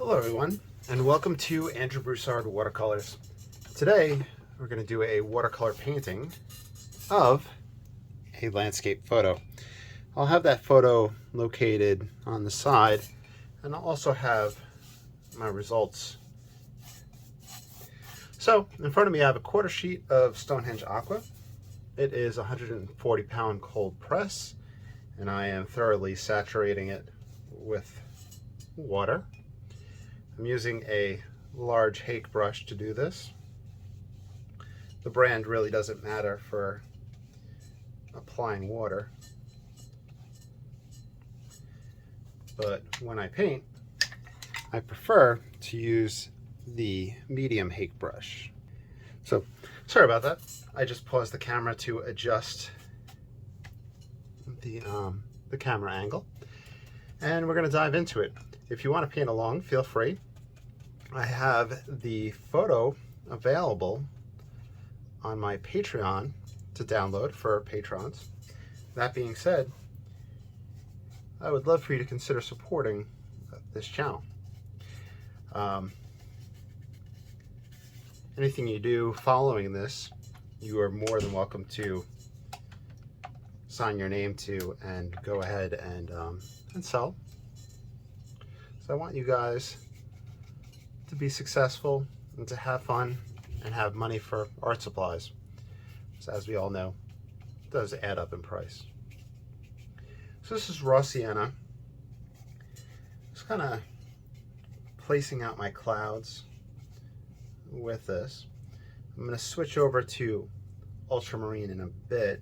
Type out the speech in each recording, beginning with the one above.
Hello everyone, and welcome to Andrew Broussard Watercolors. Today we're going to do a watercolor painting of a landscape photo. I'll have that photo located on the side, and I'll also have my results. So in front of me I have a quarter sheet of Stonehenge Aqua. It is a 140-pound cold press, and I am thoroughly saturating it with water. I'm using a large hake brush to do this. The brand really doesn't matter for applying water, but when I paint, I prefer to use the medium hake brush. So, sorry about that. I just paused the camera to adjust the camera angle, and we're going to dive into it. If you want to paint along, feel free. I have the photo available on my Patreon to download for patrons. That being said, I would love for you to consider supporting this channel. Anything you do following this, you are more than welcome to sign your name to and go ahead and sell. So I want you guys to be successful and to have fun and have money for art supplies. So as we all know, it does add up in price. So this is raw sienna. Just kind of placing out my clouds with this. I'm going to switch over to ultramarine in a bit.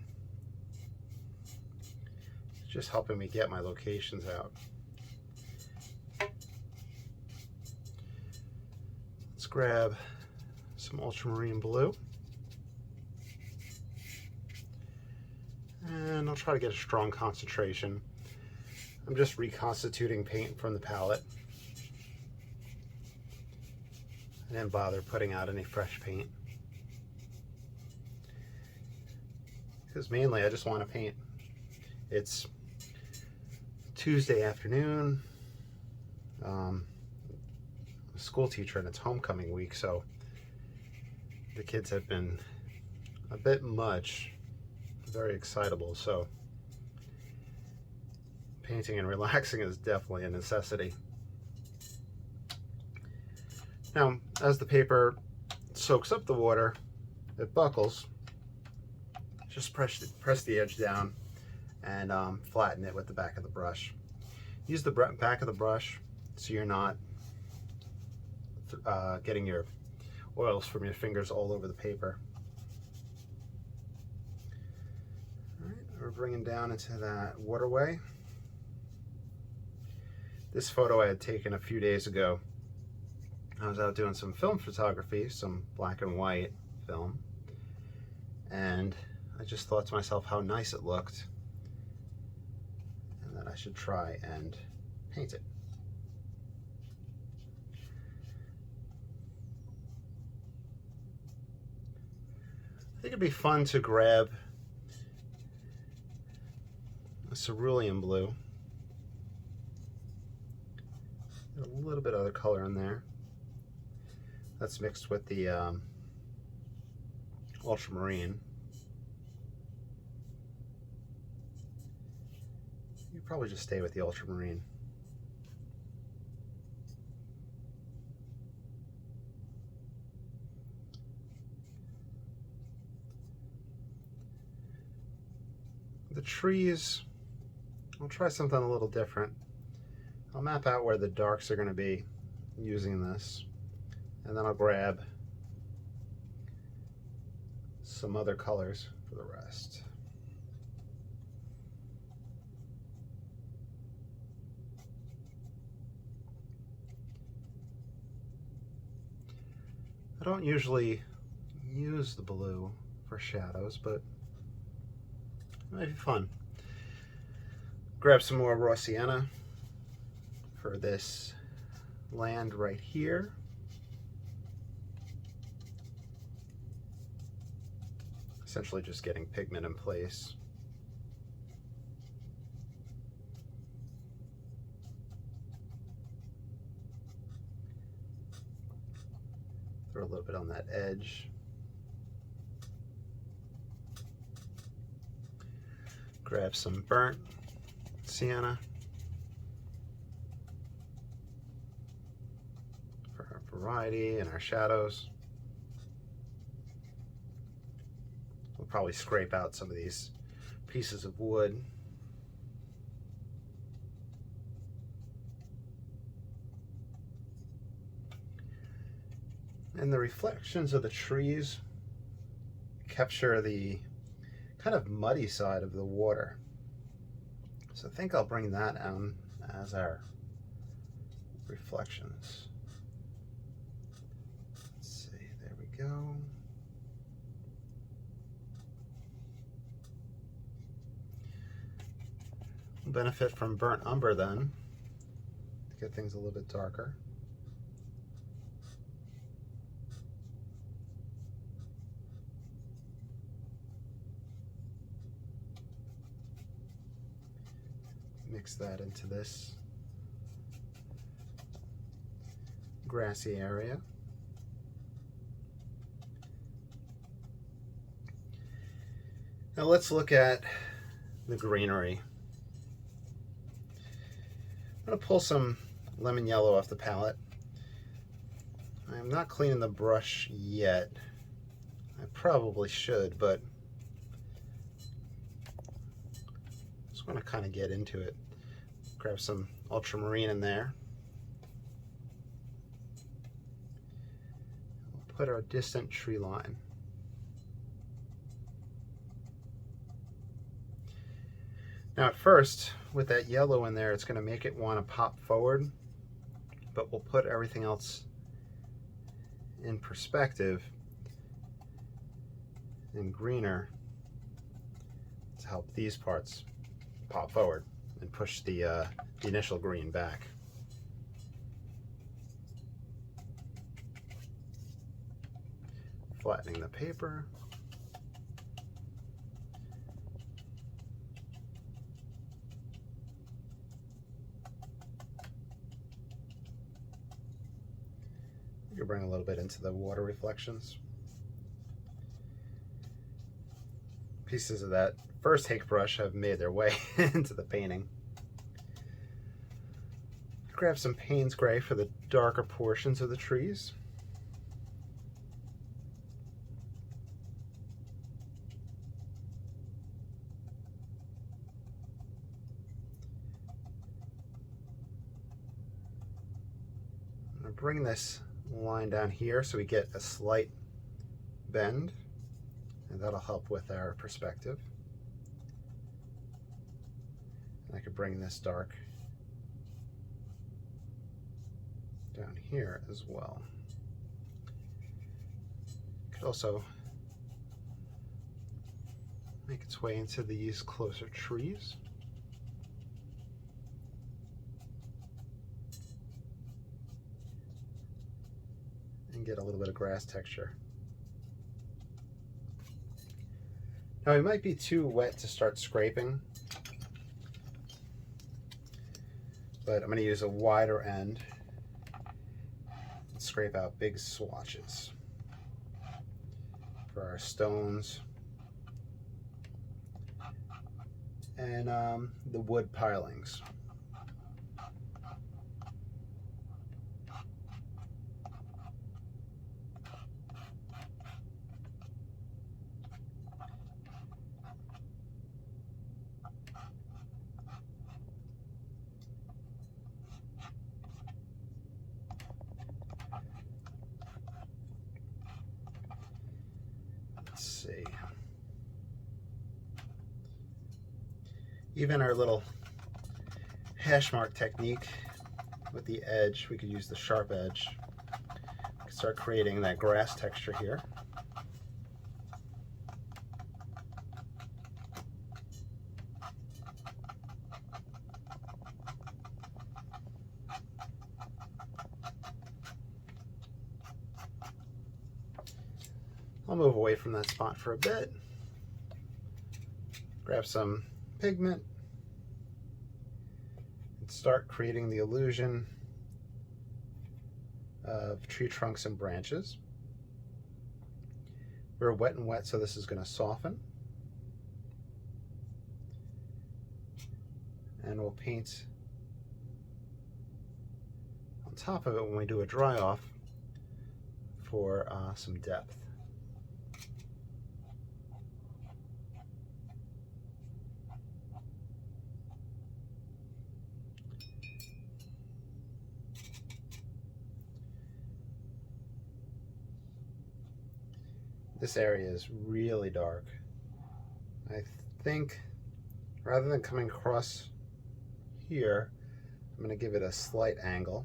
It's just helping me get my locations out. Let's grab some ultramarine blue, and I'll try to get a strong concentration. I'm just reconstituting paint from the palette. I didn't bother putting out any fresh paint because mainly I just want to paint. It's Tuesday afternoon. I'm a school teacher and it's homecoming week, so the kids have been a bit much, very excitable, so painting and relaxing is definitely a necessity. Now, as the paper soaks up the water, it buckles. Just press the edge down and flatten it with the back of the brush. Use the back of the brush so you're not getting your oils from your fingers all over the paper. All right, we're bringing down into that waterway. This photo I had taken a few days ago. I was out doing some film photography, some black and white film, and I just thought to myself how nice it looked and that I should try and paint it. I think it'd be fun to grab a cerulean blue, a little bit of other color in there. That's mixed with the ultramarine. You probably just stay with the ultramarine. The trees, I'll try something a little different. I'll map out where the darks are going to be using this, and then I'll grab some other colors for the rest. I don't usually use the blue for shadows, but it might be fun. Grab some more raw sienna for this land right here. Essentially just getting pigment in place. Throw a little bit on that edge. Grab some burnt sienna for our variety and our shadows. We'll probably scrape out some of these pieces of wood. And the reflections of the trees capture the kind of muddy side of the water. So I think I'll bring that on as our reflections. Let's see, there we go. We'll benefit from burnt umber then to get things a little bit darker. Mix that into this grassy area. Now let's look at the greenery. I'm going to pull some lemon yellow off the palette. I'm not cleaning the brush yet. I probably should, but just want to kind of get into it. Grab some ultramarine in there. We'll put our distant tree line. Now at first, with that yellow in there, it's going to make it want to pop forward, but we'll put everything else in perspective and greener to help these parts pop forward and push the initial green back. Flattening the paper. You can bring a little bit into the water reflections. Pieces of that first hake brush have made their way into the painting. Grab some Payne's Gray for the darker portions of the trees. I'm going to bring this line down here so we get a slight bend, and that'll help with our perspective. And I could bring this dark down here as well. Could also make its way into these closer trees. And get a little bit of grass texture. Now it might be too wet to start scraping, but I'm going to use a wider end and scrape out big swatches for our stones and the wood pilings. Let's see. Even our little hash mark technique with the edge, we could use the sharp edge. We could start creating that grass texture here. I'll move away from that spot for a bit. Grab some pigment and start creating the illusion of tree trunks and branches. We're wet and wet, so this is going to soften. And we'll paint on top of it when we do a dry off for some depth. This area is really dark. I think rather than coming across here, I'm going to give it a slight angle.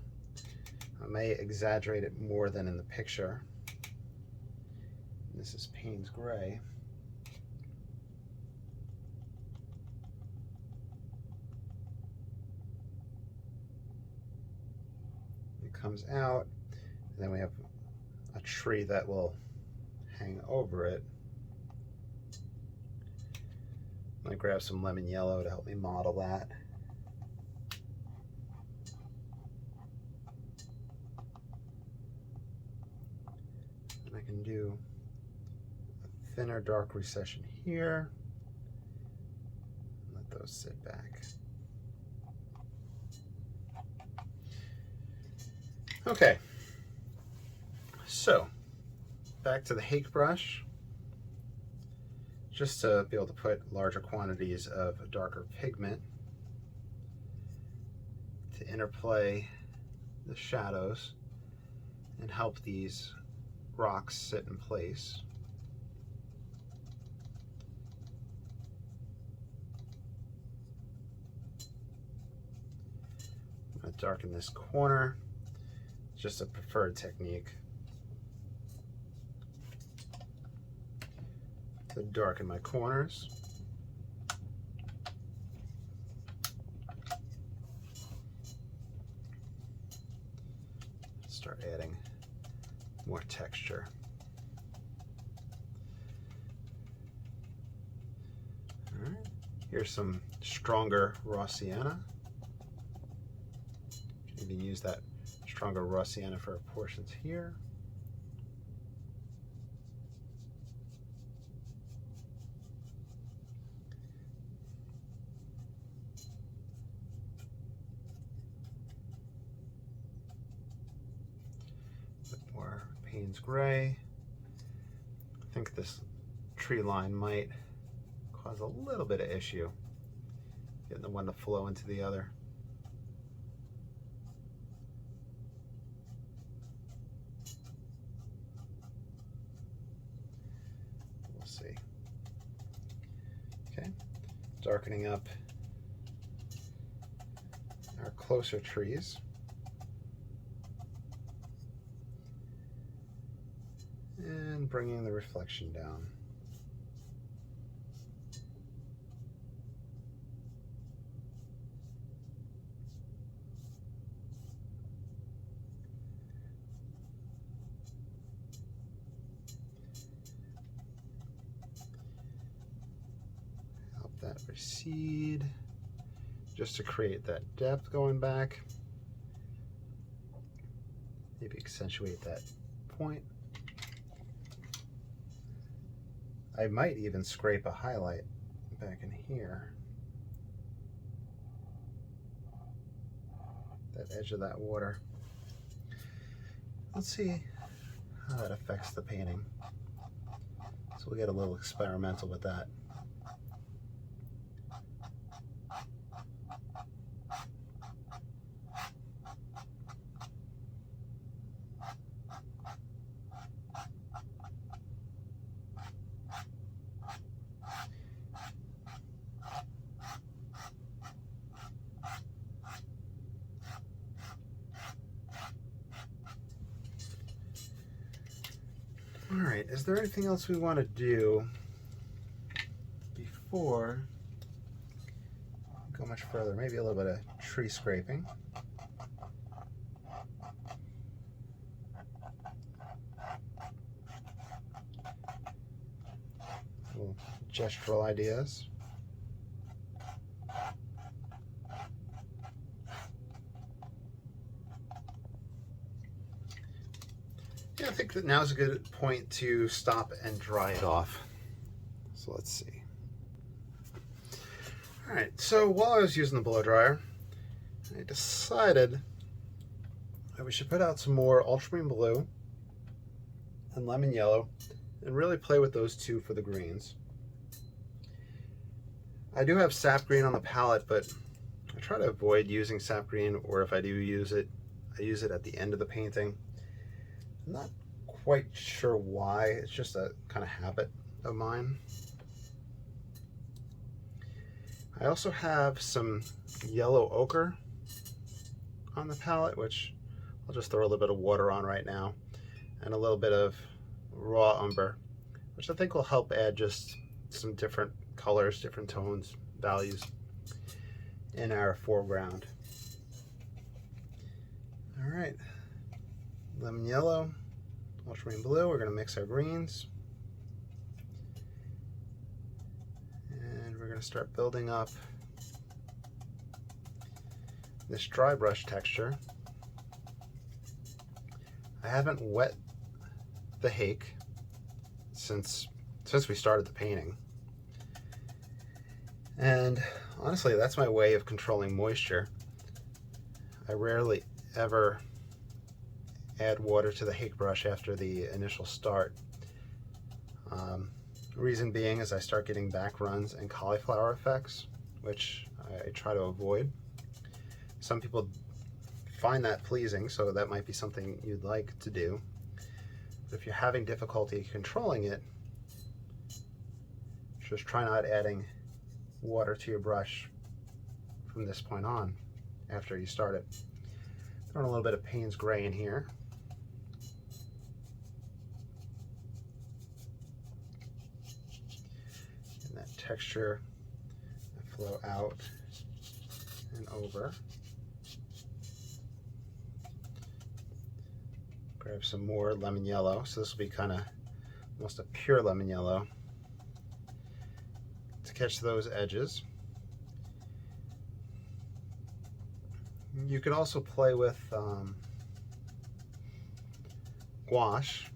I may exaggerate it more than in the picture. This is Payne's Gray. It comes out, and then we have a tree that will hang over it. I'm going to grab some lemon yellow to help me model that. And I can do a thinner dark recession here. Let those sit back. Okay, so back to the hake brush. Just to be able to put larger quantities of darker pigment to interplay the shadows and help these rocks sit in place. I'm going to darken this corner. It's just a preferred technique. To darken my corners. Start adding more texture. All right, here's some stronger raw sienna. You can even use that stronger raw sienna for portions here. More Payne's Gray. I think this tree line might cause a little bit of issue getting the one to flow into the other. We'll see. Okay, darkening up our closer trees. And bringing the reflection down. Help that recede, just to create that depth going back. Maybe accentuate that point. I might even scrape a highlight back in here. That edge of that water. Let's see how that affects the painting. So we'll get a little experimental with that. All right, is there anything else we want to do before we go much further? Maybe a little bit of tree scraping. Little gestural ideas. I think that now's a good point to stop and dry it off. So let's see. All right, so while I was using the blow dryer, I decided that we should put out some more ultramarine blue and lemon yellow and really play with those two for the greens. I do have sap green on the palette, but I try to avoid using sap green, or if I do use it, I use it at the end of the painting. I'm not quite sure why, it's just a kind of habit of mine. I also have some yellow ochre on the palette, which I'll just throw a little bit of water on right now, and a little bit of raw umber, which I think will help add just some different colors, different tones, values in our foreground. All right, lemon yellow, ultramarine blue, we're going to mix our greens. And we're going to start building up this dry brush texture. I haven't wet the hake since we started the painting. And honestly, that's my way of controlling moisture. I rarely ever add water to the hake brush after the initial start. Reason being is I start getting back runs and cauliflower effects, which I try to avoid. Some people find that pleasing, so that might be something you'd like to do. But if you're having difficulty controlling it, just try not adding water to your brush from this point on after you start it. Throwing a little bit of Payne's Gray in here. And that texture flow out and over. Grab some more lemon yellow. So this will be kind of almost a pure lemon yellow to catch those edges. You can also play with gouache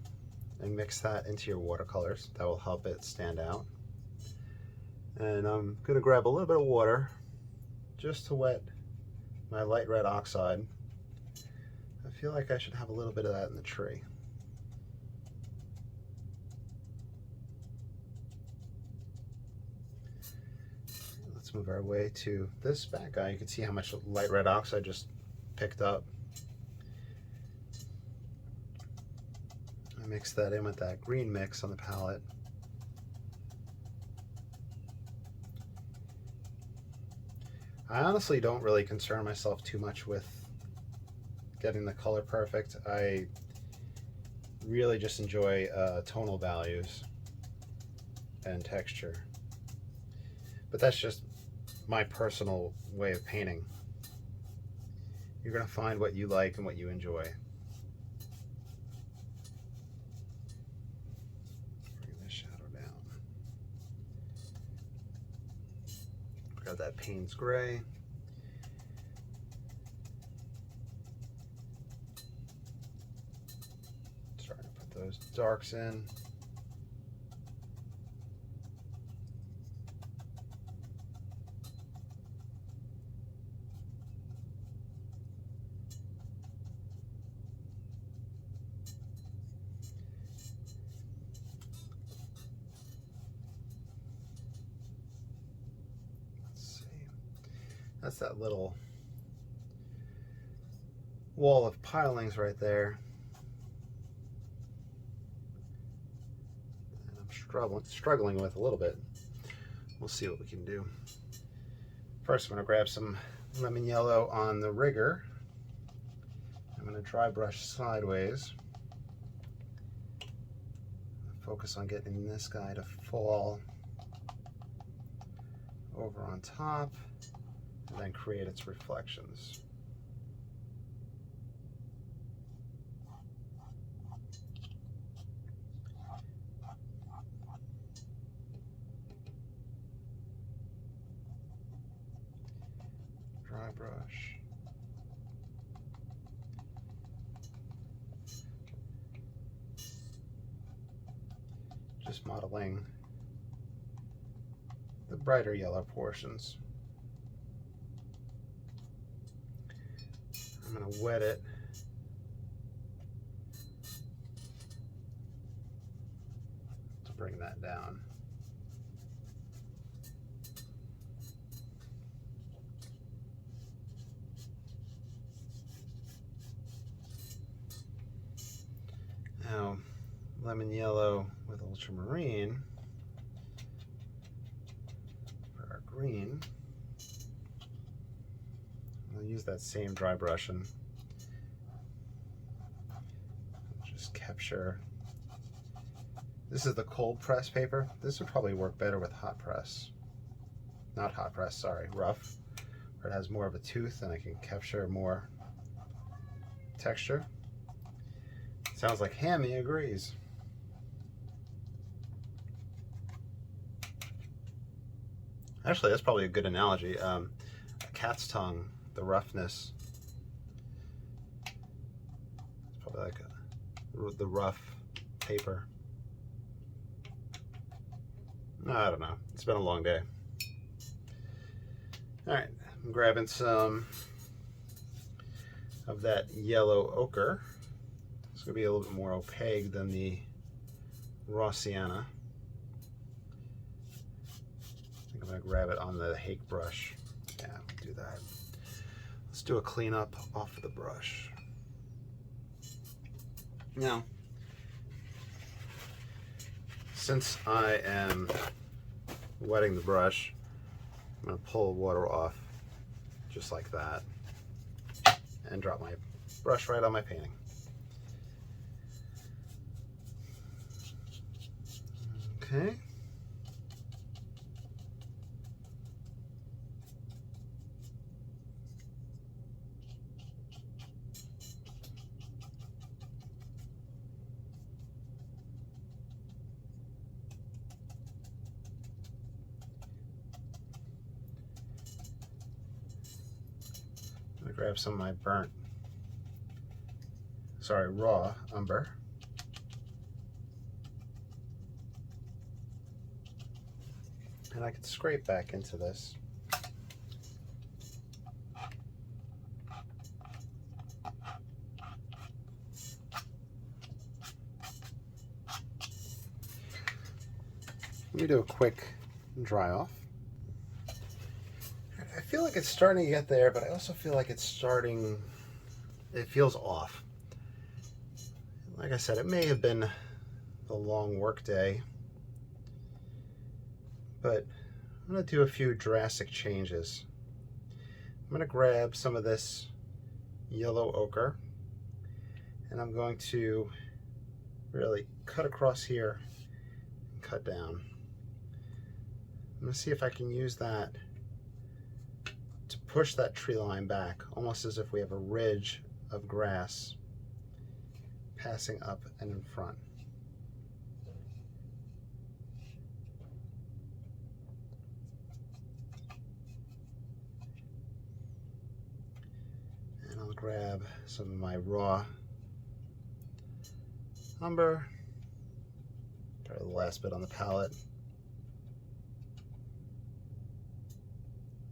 and mix that into your watercolors. That will help it stand out. And I'm going to grab a little bit of water just to wet my light red oxide. I feel like I should have a little bit of that in the tree. Let's move our way to this back guy. You can see how much light red oxide just picked up. I mix that in with that green mix on the palette. I honestly don't really concern myself too much with getting the color perfect. I really just enjoy tonal values and texture. But that's just my personal way of painting. You're going to find what you like and what you enjoy. Bring the shadow down. Grab that Payne's Gray. Starting to put those darks in. That's that little wall of pilings right there. And I'm struggling with a little bit. We'll see what we can do. First, I'm going to grab some lemon yellow on the rigger. I'm going to dry brush sideways. Focus on getting this guy to fall over on top, and then create its reflections. Dry brush. just modeling the brighter yellow portions. I'm going to wet it to bring that down. Now, lemon yellow with ultramarine for our green. I'll use that same dry brush and just capture. This is the cold press paper. This would probably work better with hot press. Not hot press, sorry, rough. Where it has more of a tooth and I can capture more texture. Sounds like Hammy agrees. Actually, that's probably a good analogy. A cat's tongue, the roughness. It's probably like the rough paper. No, I don't know. It's been a long day. All right, I'm grabbing some of that yellow ochre. It's going to be a little bit more opaque than the raw sienna. I think I'm going to grab it on the hake brush. Yeah, do that. Let's do a cleanup off of the brush. Now, since I am wetting the brush, I'm going to pull water off just like that and drop my brush right on my painting. Okay. I'm going to grab some of my raw umber. And I can scrape back into this. Let me do a quick dry off. I feel like it's starting to get there, but I also feel like it feels off. Like I said, it may have been a long work day, but I'm going to do a few drastic changes. I'm going to grab some of this yellow ochre and I'm going to really cut across here and cut down. I'm going to see if I can use that to push that tree line back, almost as if we have a ridge of grass passing up and in front. And I'll grab some of my raw umber, probably the last bit on the palette,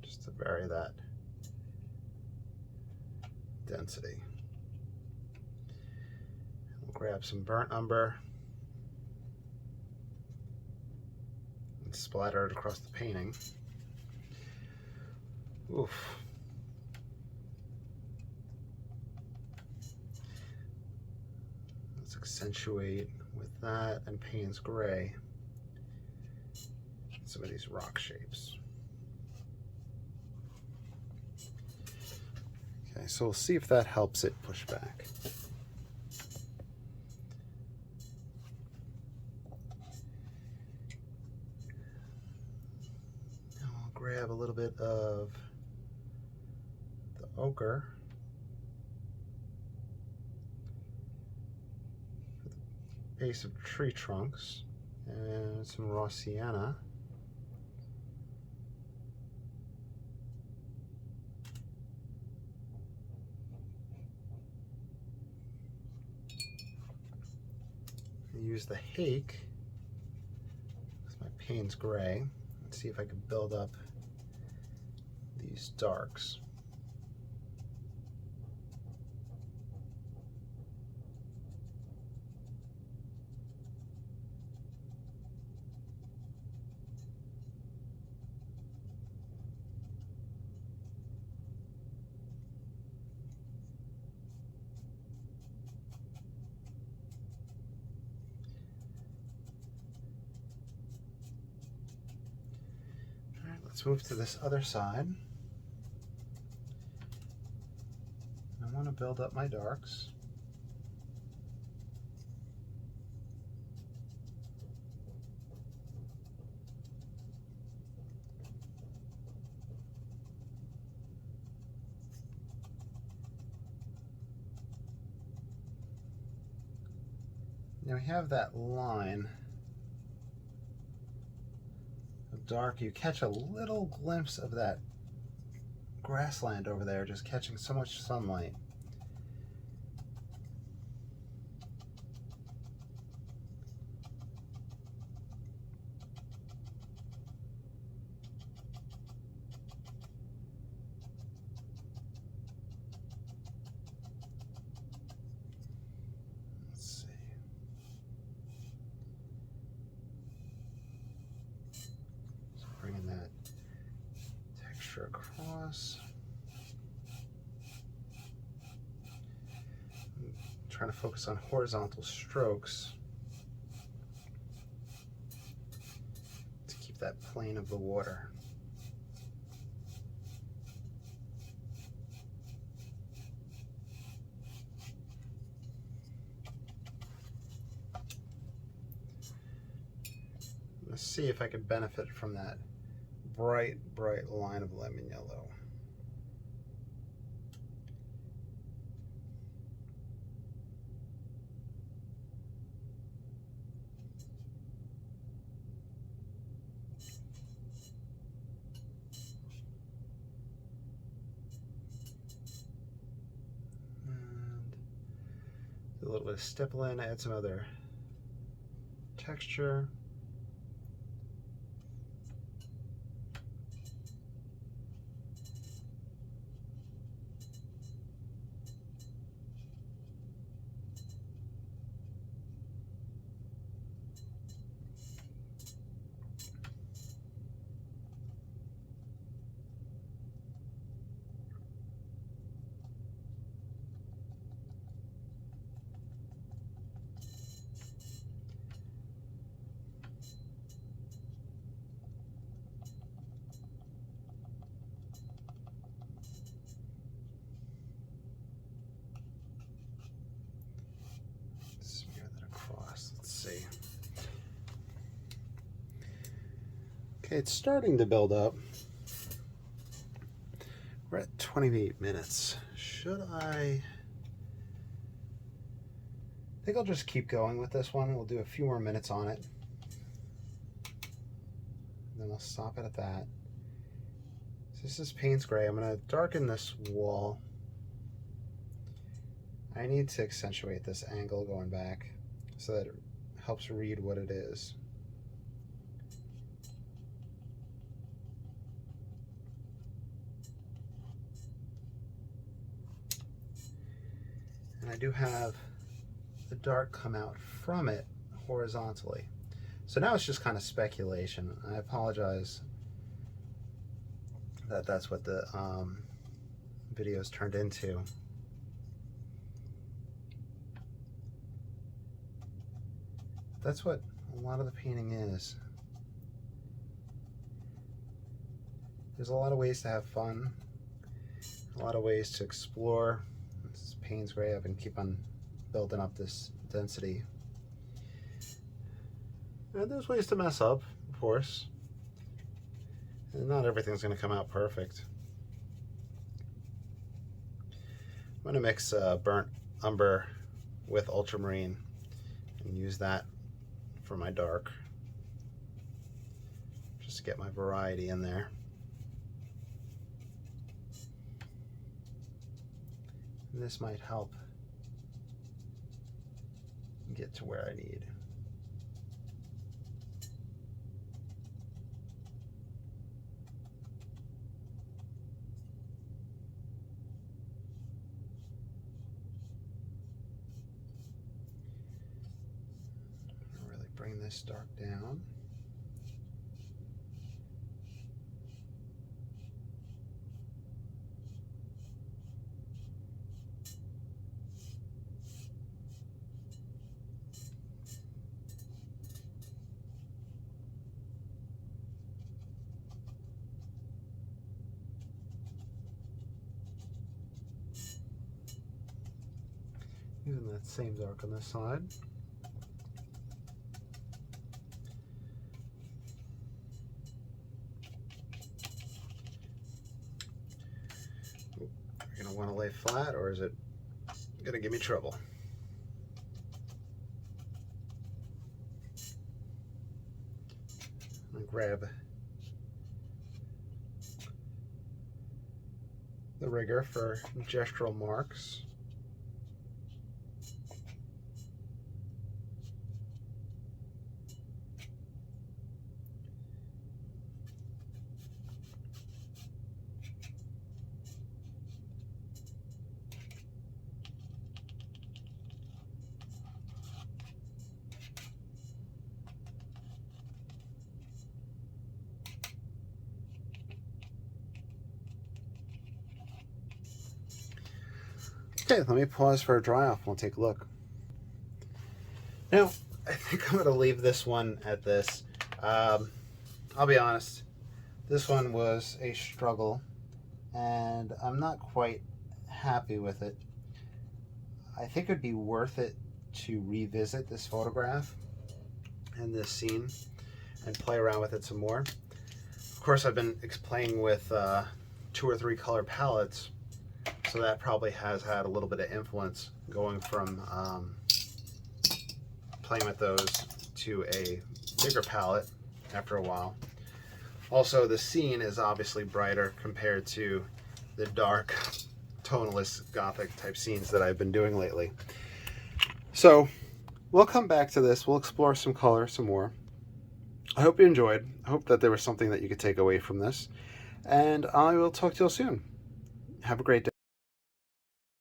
just to vary that density. We'll grab some burnt umber and splatter it across the painting. Oof. Let's accentuate with that and Payne's Gray some of these rock shapes. Okay, so we'll see if that helps it push back. Now I'll grab a little bit of the ochre for the base of tree trunks and some raw sienna. Use the hake Payne's Gray. Let's see if I can build up these darks. Let's move to this other side. I want to build up my darks. Now we have that line dark. You catch a little glimpse of that grassland over there just catching so much sunlight. Let's see. So bringing that texture across. I'm trying to focus on horizontal strokes to keep that plane of the water. Let's see if I could benefit from that bright, bright line of lemon yellow. And do a little bit of stippling, add some other texture. Smear that across. Let's see. Okay, it's starting to build up. We're at 28 minutes. Should I think I'll just keep going with this one. We'll do a few more minutes on it. Then I'll stop it at that. So this is Payne's Gray. I'm going to darken this wall. I need to accentuate this angle going back so that it helps read what it is. And I do have the dark come out from it horizontally. So now it's just kind of speculation. I apologize that that's what the video's turned into. That's what a lot of the painting is. There's a lot of ways to have fun, a lot of ways to explore. This is Payne's Gray. I've been keep on building up this density. And there's ways to mess up, of course. And not everything's going to come out perfect. I'm going to mix burnt umber with ultramarine and use that for my dark, just to get my variety in there. And this might help get to where I need. bring this dark down. Using that same dark on this side. You're going to want to lay flat, or is it going to give me trouble? I'm going to grab the rigger for gestural marks. Okay, let me pause for a dry off and we'll take a look. Now, I think I'm going to leave this one at this. I'll be honest, this one was a struggle and I'm not quite happy with it. I think it'd be worth it to revisit this photograph and this scene and play around with it some more. Of course, I've been playing with 2 or 3 color palettes, so that probably has had a little bit of influence going from playing with those to a bigger palette after a while. Also, the scene is obviously brighter compared to the dark tonalist gothic type scenes that I've been doing lately. So we'll come back to this. We'll explore some color some more. I hope you enjoyed. I hope that there was something that you could take away from this. And I will talk to you all soon. Have a great day.